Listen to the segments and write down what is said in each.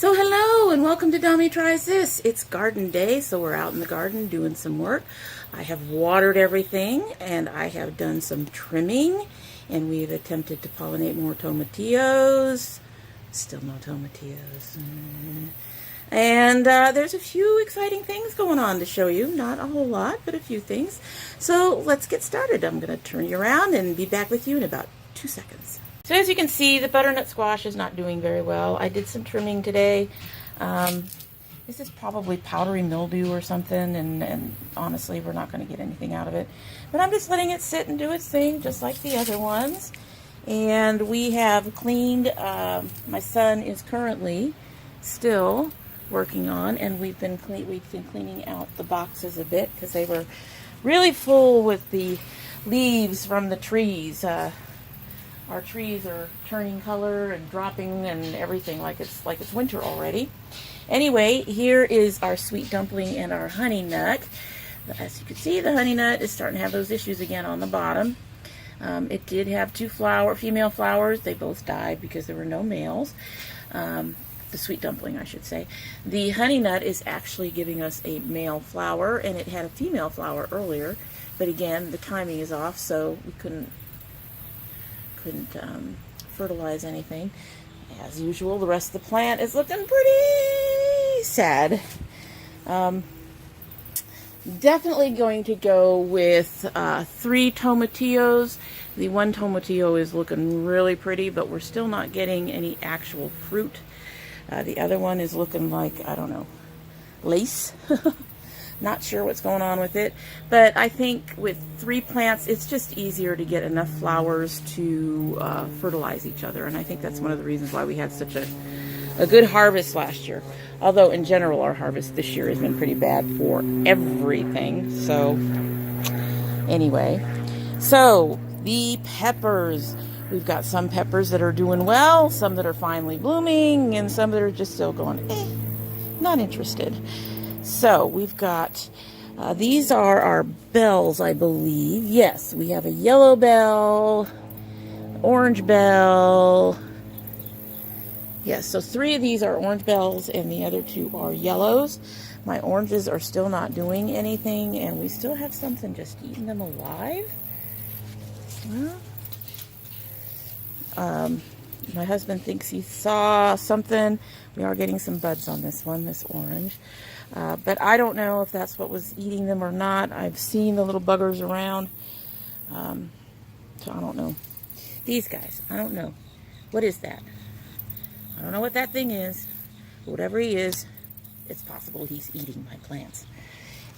So hello and welcome to domytriesthis. It's garden day, so we're out in the garden doing some work. I have watered everything and I have done some trimming, and we've attempted to pollinate more tomatillos. Still no tomatillos. And there's a few exciting things going on to show you. Not a whole lot, but a few things. So let's get started. I'm going to turn you around and be back with you in about 2 seconds. So as you can see, the butternut squash is not doing very well. I did some trimming today. This is probably powdery mildew or something, and honestly, we're not going to get anything out of it. But I'm just letting it sit and do its thing, just like the other ones. And we have cleaned, my son is currently still working on, and we've been cleaning out the boxes a bit because they were really full with the leaves from the trees. Our trees are turning color and dropping and everything like it's winter already. Anyway, here is our sweet dumpling and our honey nut. As you can see, the honey nut is starting to have those issues again on the bottom. It did have two female flowers. They both died because there were no males. The sweet dumpling, I should say. The honey nut is actually giving us a male flower, and it had a female flower earlier, but again, the timing is off, so we couldn't fertilize anything. As usual, the rest of the plant is looking pretty sad. Definitely going to go with 3 tomatillos. The one tomatillo is looking really pretty, but we're still not getting any actual fruit. The other one is looking like, I don't know, lace. Not sure what's going on with it, but I think with 3 plants, it's just easier to get enough flowers to fertilize each other, and I think that's one of the reasons why we had such a good harvest last year. Although in general, our harvest this year has been pretty bad for everything. So anyway, so the peppers. We've got some peppers that are doing well, some that are finally blooming, and some that are just still going, not interested. So we've got, these are our bells, I believe. Yes, we have a yellow bell, orange bell. Yes, so 3 of these are orange bells and the other 2 are yellows. My oranges are still not doing anything, and we still have something just eating them alive. Well, my husband thinks he saw something. We are getting some buds on this one, this orange. But I don't know if that's what was eating them or not. I've seen the little buggers around. So I don't know. These guys, I don't know. What is that? I don't know what that thing is. Whatever he is, it's possible he's eating my plants.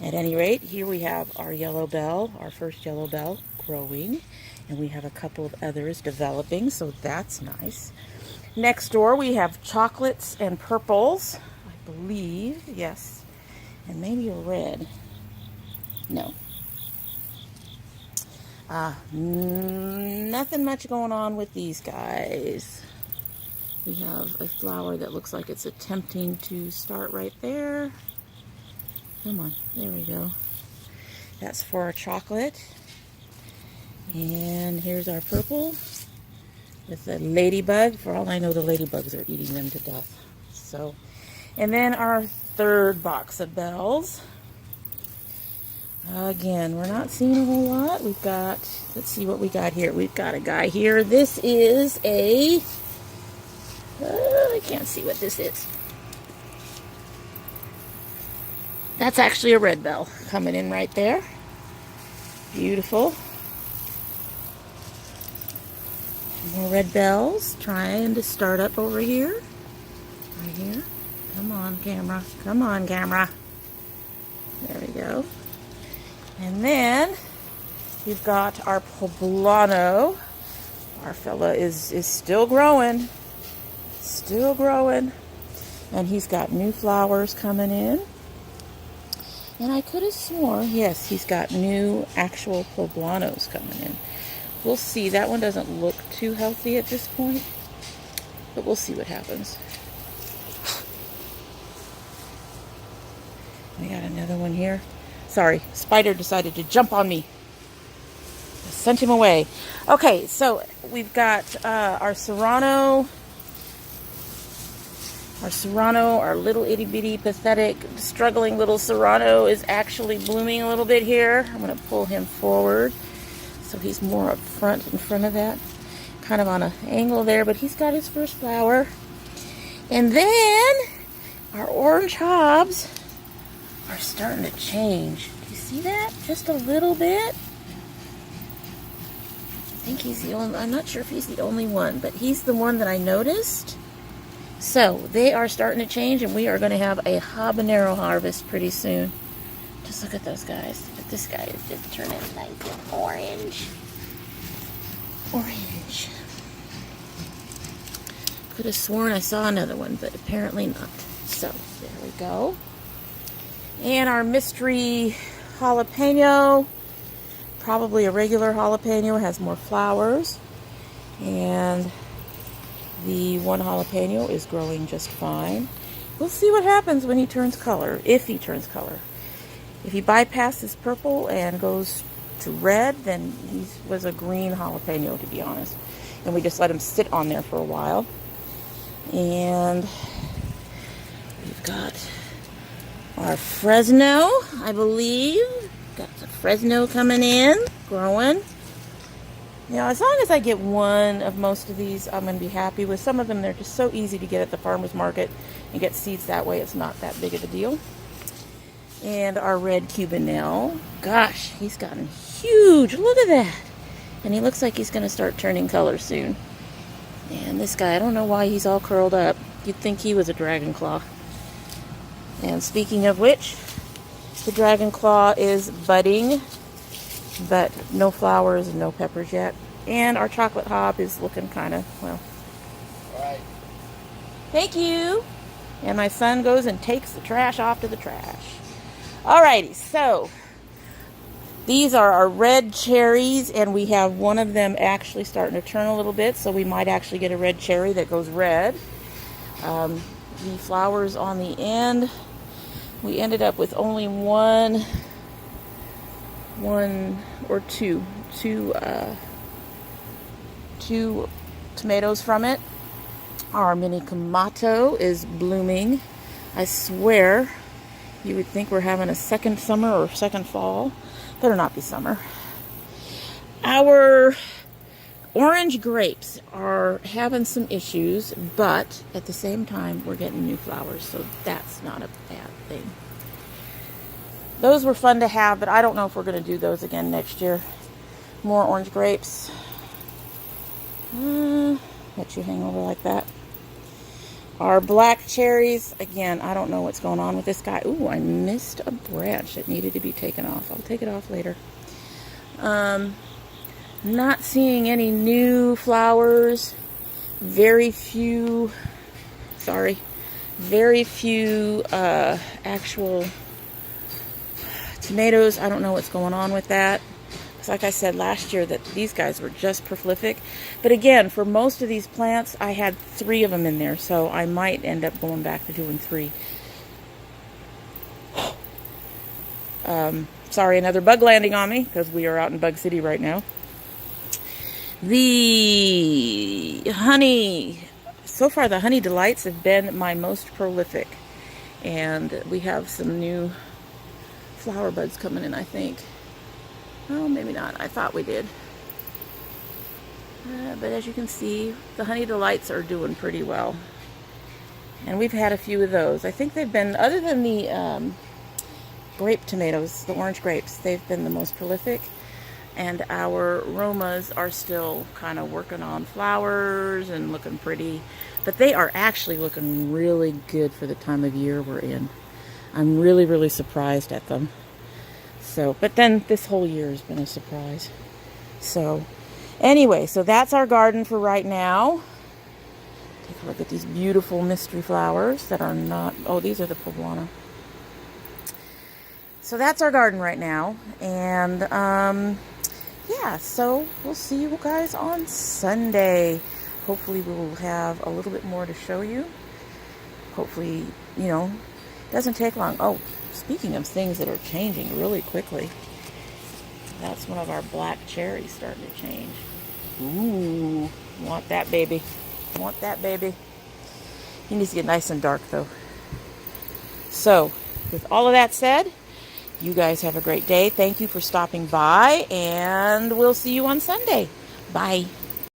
At any rate, here we have our yellow bell, our first yellow bell growing. And we have a couple of others developing, so that's nice. Next door, we have chocolates and purples, I believe. Yes. And maybe a red. No. Nothing much going on with these guys. We have a flower that looks like it's attempting to start right there. Come on, there we go. That's for our chocolate. And here's our purple with the ladybug. For all I know, the ladybugs are eating them to death. So, and then our 3rd box of bells. Again, we're not seeing a whole lot. We've got, let's see what we got here. We've got a guy here. This is a, I can't see what this is. That's actually a red bell coming in right there. Beautiful. More red bells trying to start up over here. Right here. Come on, camera. Come on, camera. There we go. And then we've got our poblano. Our fella is still growing. Still growing. And he's got new flowers coming in. And I could have sworn, yes, he's got new actual poblanos coming in. We'll see. That one doesn't look too healthy at this point, but we'll see what happens. We got another one here. Sorry, spider decided to jump on me. I sent him away. Okay, so we've got our serrano Our serrano, our little itty bitty pathetic struggling little serrano, is actually blooming a little bit here. I'm going to pull him forward so he's more up front, in front of that. Kind of on an angle there, but he's got his first flower. And then our orange hobs are starting to change. Do you see that? Just a little bit. I think he's the only, I'm not sure if he's the only one, but he's the one that I noticed. So they are starting to change, and we are going to have a habanero harvest pretty soon. Just look at those guys. But this guy is just turning nice and orange. Orange. Could have sworn I saw another one, but apparently not. So there we go. And our mystery jalapeno, probably a regular jalapeno, has more flowers. And the one jalapeno is growing just fine. We'll see what happens when he turns color, if he turns color. If he bypasses purple and goes to red, then he was a green jalapeno, to be honest. And we just let him sit on there for a while. And we've got our Fresno, I believe. Got some Fresno coming in, growing. You know, as long as I get one of most of these, I'm going to be happy with. Some of them, they're just so easy to get at the farmer's market and get seeds that way. It's not that big of a deal. And our red Cubanelle. Gosh, he's gotten huge. Look at that. And he looks like he's going to start turning color soon. And this guy, I don't know why he's all curled up. You'd think he was a dragon claw. And speaking of which, the dragon claw is budding, but no flowers and no peppers yet. And our chocolate hob is looking kind of, well. All right. Thank you. And my son goes and takes the trash off to the trash. Alrighty, so these are our red cherries, and we have one of them actually starting to turn a little bit, so we might actually get a red cherry that goes red. The flowers on the end, we ended up with only one or two tomatoes from it. Our mini tomato is blooming. I swear you would think we're having a second summer or second fall. Better not be summer. Our orange grapes are having some issues, but at the same time we're getting new flowers, so that's not a bad thing. Those were fun to have, but I don't know if we're going to do those again next year. More orange grapes. Let you hang over like that. Our black cherries, again, I don't know what's going on with this guy. Ooh, I missed a branch that needed to be taken off. I'll take it off later. Not seeing any new flowers. Very few actual tomatoes. I don't know what's going on with that. It's like I said last year that these guys were just prolific. But again, for most of these plants, I had 3 of them in there, so I might end up going back to doing 3. Sorry, another bug landing on me, because we are out in Bug City right now. The honey, so far the honey delights have been my most prolific. And we have some new flower buds coming in, I think. Oh, maybe not. I thought we did. But as you can see, the honey delights are doing pretty well. And we've had a few of those. I think they've been, other than the grape tomatoes, the orange grapes, they've been the most prolific. And our Romas are still kind of working on flowers and looking pretty. But they are actually looking really good for the time of year we're in. I'm really, really surprised at them. So, but then this whole year has been a surprise. So, anyway, so that's our garden for right now. Take a look at these beautiful mystery flowers that are not, oh, these are the poblano. So that's our garden right now. And, yeah, so we'll see you guys on Sunday. Hopefully we'll have a little bit more to show you. Hopefully, you know, it doesn't take long. Oh, speaking of things that are changing really quickly, that's one of our black cherries starting to change. Ooh, want that baby. Want that baby. He needs to get nice and dark though. So, with all of that said, you guys have a great day. Thank you for stopping by, and we'll see you on Sunday. Bye.